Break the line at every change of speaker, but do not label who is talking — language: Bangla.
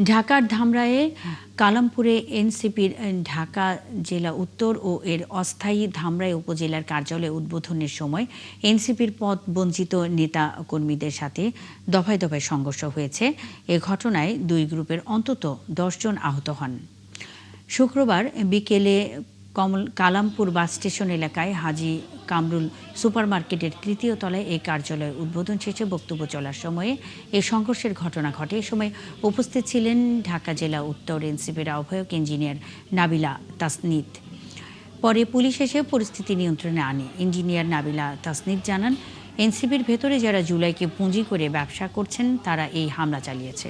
ঢাকার ধামরায়ে কালামপুরে এনসিপির ঢাকা জেলা উত্তর ও এর অস্থায়ী ধামরাই উপজেলার কার্যালয় উদ্বোধনের সময় এনসিপির পদ বঞ্চিত নেতা কর্মীদের সাথে দফায় দফায় সংঘর্ষ হয়েছে। এ ঘটনায় দুই গ্রুপের অন্তত ১০ জন আহত হন। শুক্রবার বিকেলে কালামপুর বাস স্টেশন এলাকায় হাজী কামরুল সুপারমার্কেটের তৃতীয় তলায় এই কার্যালয় উদ্বোধন শেষে বক্তব্য চলার সময়ে এই সংঘর্ষের ঘটনা ঘটে। এ সময় উপস্থিত ছিলেন ঢাকা জেলা উত্তর এনসিপির আহ্বায়ক ইঞ্জিনিয়ার নাবিলা তাসনিদ। পরে পুলিশ এসে পরিস্থিতি নিয়ন্ত্রণে আনে। ইঞ্জিনিয়ার নাবিলা তাসনিদ জানান, এনসিপির ভেতরে যারা জুলাইকে পুঁজি করে ব্যবসা করছেন তারা এই হামলা চালিয়েছে।